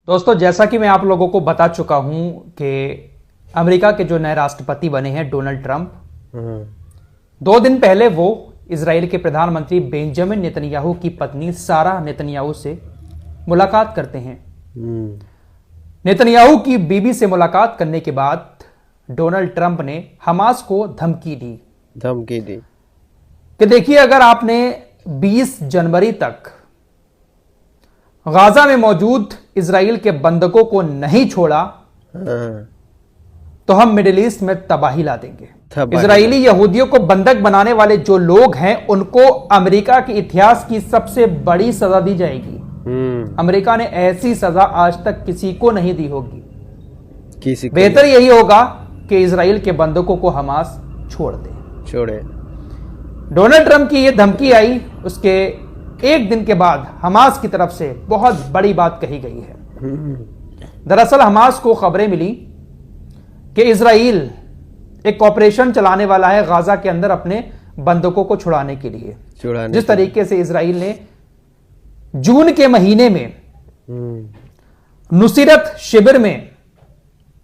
दोस्तों, जैसा कि मैं आप लोगों को बता चुका हूं कि अमेरिका के जो नए राष्ट्रपति बने हैं डोनाल्ड ट्रंप, 2 दिन पहले वो इजराइल के प्रधानमंत्री बेंजामिन नेतन्याहू की पत्नी सारा नेतन्याहू से मुलाकात करते हैं। नेतन्याहू की बीवी से मुलाकात करने के बाद डोनाल्ड ट्रंप ने हमास को धमकी दी कि देखिए, अगर आपने 20 जनवरी तक गाजा में मौजूद इजराइल के बंधकों को नहीं छोड़ा तो हम मिडिल ईस्ट में तबाही ला देंगे। इजरायली यहूदियों को बंधक बनाने वाले जो लोग हैं उनको अमेरिका के इतिहास की सबसे बड़ी सजा दी जाएगी। अमेरिका ने ऐसी सजा आज तक किसी को नहीं दी होगी। बेहतर यही होगा कि इजराइल के बंधकों को हमास छोड़े। डोनाल्ड ट्रंप की यह धमकी आई, उसके एक दिन के बाद हमास की तरफ से बहुत बड़ी बात कही गई है। दरअसल हमास को खबरें मिली कि इजराइल एक ऑपरेशन चलाने वाला है गाजा के अंदर अपने बंधकों को छुड़ाने के लिए। जिस तरीके से इजराइल ने जून के महीने में नुसीरत शिविर में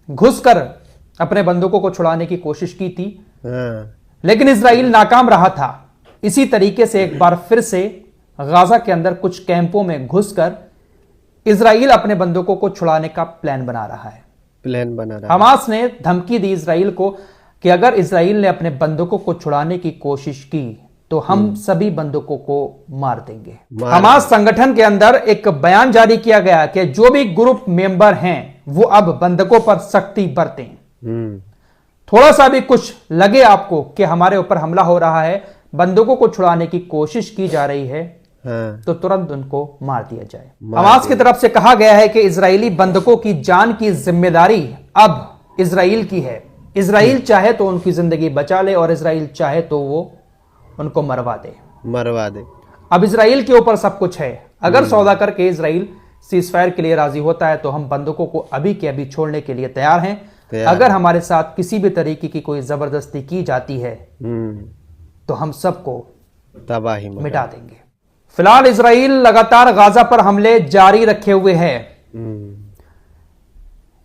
घुसकर अपने बंधकों को छुड़ाने की कोशिश की थी, लेकिन इजराइल नाकाम रहा था। इसी तरीके से एक बार फिर से गाजा के अंदर कुछ कैंपों में घुसकर इजराइल अपने बंधकों को छुड़ाने का प्लान बना रहा है। हमास ने धमकी दी इजराइल को कि अगर इजराइल ने अपने बंधकों को छुड़ाने की कोशिश की तो हम सभी बंधकों को मार देंगे। हमास संगठन के अंदर एक बयान जारी किया गया कि जो भी ग्रुप मेंबर हैं वो अब बंधकों पर सख्ती बरतें। थोड़ा सा भी कुछ लगे आपको कि हमारे ऊपर हमला हो रहा है, बंधकों को छुड़ाने की कोशिश की जा रही है, तो तुरंत उनको मार दिया जाए। हमास की तरफ से कहा गया है कि इजरायली बंधकों की जान की जिम्मेदारी अब इजराइल की है। इजराइल चाहे तो उनकी जिंदगी बचा ले और इजराइल चाहे तो वो उनको मरवा दे। अब इजराइल के ऊपर सब कुछ है। अगर सौदा करके इजराइल सीजफायर के लिए राजी होता है तो हम बंधकों को अभी के अभी छोड़ने के लिए तैयार हैं। अगर हमारे साथ किसी भी तरीके की कोई जबरदस्ती की जाती है तो हम सबको तबाही मिटा देंगे। फिलहाल इजराइल लगातार गाजा पर हमले जारी रखे हुए है।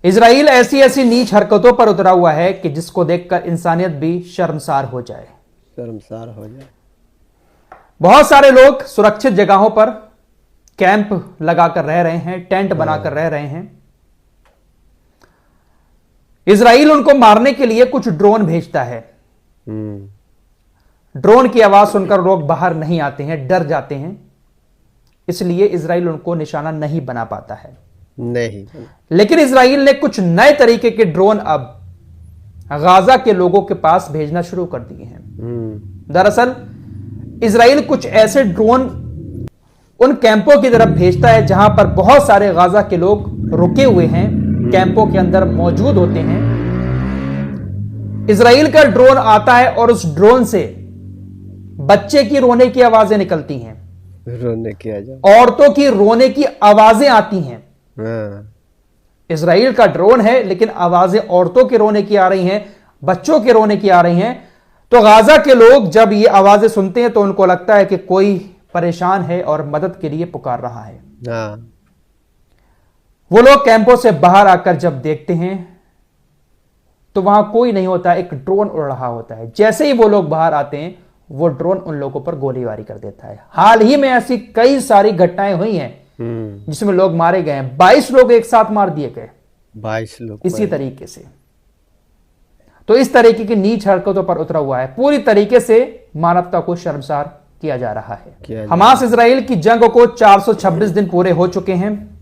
इजराइल ऐसी नीच हरकतों पर उतरा हुआ है कि जिसको देखकर इंसानियत भी शर्मसार हो जाए। बहुत सारे लोग सुरक्षित जगहों पर कैंप लगाकर रह रहे हैं, टेंट बनाकर रह रहे हैं। इजराइल उनको मारने के लिए कुछ ड्रोन भेजता है। ड्रोन की आवाज सुनकर लोग बाहर नहीं आते हैं, डर जाते हैं, इसलिए इजराइल उनको निशाना नहीं बना पाता है। लेकिन इजराइल ने कुछ नए तरीके के ड्रोन अब गाजा के लोगों के पास भेजना शुरू कर दिए हैं। दरअसल इजराइल कुछ ऐसे ड्रोन उन कैंपों की तरफ भेजता है जहां पर बहुत सारे गाजा के लोग रुके हुए हैं, कैंपों के अंदर मौजूद होते हैं। इजराइल का ड्रोन आता है और उस ड्रोन से बच्चे की रोने की आवाजें निकलती हैं, औरतों की रोने की आवाजें आती हैं। इजराइल का ड्रोन है लेकिन आवाजें औरतों के रोने की आ रही हैं, बच्चों के रोने की आ रही हैं। तो गाजा के लोग जब ये आवाजें सुनते हैं तो उनको लगता है कि कोई परेशान है और मदद के लिए पुकार रहा है। वो लोग कैंपों से बाहर आकर जब देखते हैं तो वहां कोई नहीं होता, एक ड्रोन उड़ रहा होता है। जैसे ही वो लोग बाहर आते हैं वो ड्रोन उन लोगों पर गोलीबारी कर देता है। हाल ही में ऐसी कई सारी घटनाएं हुई हैं जिसमें लोग मारे गए हैं। 22 लोग एक साथ मार दिए गए, 22 लोग इसी तरीके से। तो इस तरीके की नीच हरकतों पर उतरा हुआ है, पूरी तरीके से मानवता को शर्मसार किया जा रहा है। हमास इजराइल की जंग को 426 दिन पूरे हो चुके हैं।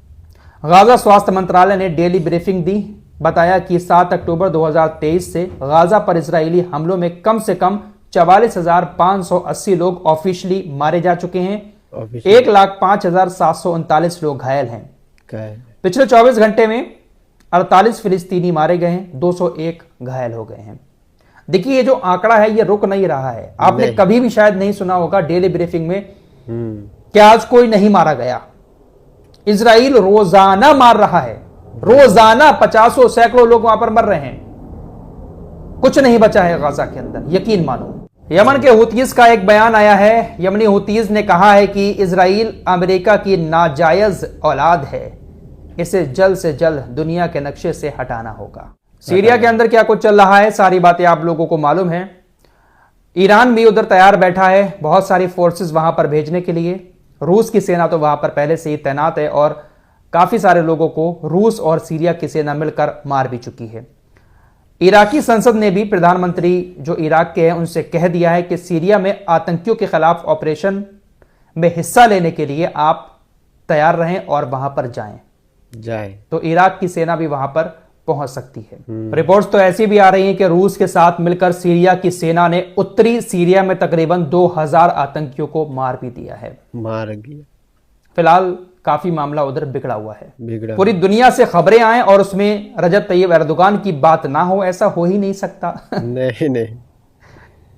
गाजा स्वास्थ्य मंत्रालय ने डेली ब्रीफिंग दी, बताया कि 7 अक्टूबर 2023 से गाजा पर इजरायली हमलों में कम से कम 44,580 लोग ऑफिशियली मारे जा चुके हैं। 1,05,739 लोग घायल हैं। पिछले 24 घंटे में 48 फिलिस्तीनी मारे गए हैं, 201 घायल हो गए हैं। देखिए, ये जो आंकड़ा है ये रुक नहीं रहा है। आपने कभी भी शायद नहीं सुना होगा डेली ब्रीफिंग में कि आज कोई नहीं मारा गया। इजराइल रोजाना मार रहा है, रोजाना 50 सैकड़ों लोग वहां पर मर रहे हैं। कुछ नहीं बचा है गाजा के अंदर, यकीन मानो। यमन के हुतीज का एक बयान आया है। यमनी हुतीज ने कहा है कि इजराइल अमेरिका की नाजायज औलाद है। इसे जल्द से जल्द दुनिया के नक्शे से हटाना होगा। सीरिया के अंदर क्या कुछ चल रहा है, सारी बातें आप लोगों को मालूम है। ईरान भी उधर तैयार बैठा है बहुत सारी फोर्सेस वहां पर भेजने के लिए। रूस की सेना तो वहां पर पहले से ही तैनात है और काफी सारे लोगों को रूस और सीरिया की सेना मिलकर मार भी चुकी है। इराकी संसद ने भी प्रधानमंत्री जो इराक के हैं उनसे कह दिया है कि सीरिया में आतंकियों के खिलाफ ऑपरेशन में हिस्सा लेने के लिए आप तैयार रहें और वहां पर जाएं। तो इराक की सेना भी वहां पर पहुंच सकती है। रिपोर्ट्स तो ऐसी भी आ रही हैं कि रूस के साथ मिलकर सीरिया की सेना ने उत्तरी सीरिया में तकरीबन 2000 आतंकियों को मार भी दिया है। फिलहाल काफी मामला उधर बिगड़ा हुआ है। पूरी दुनिया से खबरें आए और उसमें रजब तैयब एर्दोगान की बात ना हो, ऐसा हो ही नहीं सकता। नहीं।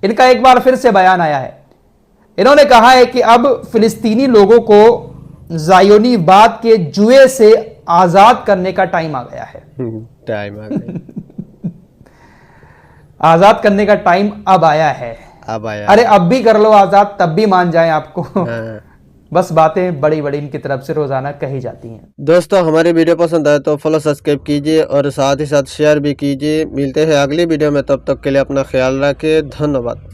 इनका एक बार फिर से बयान आया है। इन्होंने कहा है कि अब फिलिस्तीनी लोगों को ज़ायोनीवाद के जुए से आजाद करने का टाइम आ गया है। आजाद करने का टाइम अब आया है। अरे अब भी कर लो आजाद, तब भी मान जाएं आपको। बस बातें बड़ी बड़ी इनकी तरफ से रोजाना कही जाती हैं। दोस्तों हमारी वीडियो पसंद आए तो फॉलो सब्सक्राइब कीजिए और साथ ही साथ शेयर भी कीजिए। मिलते हैं अगली वीडियो में, तब तक के लिए अपना ख्याल रखिए। धन्यवाद।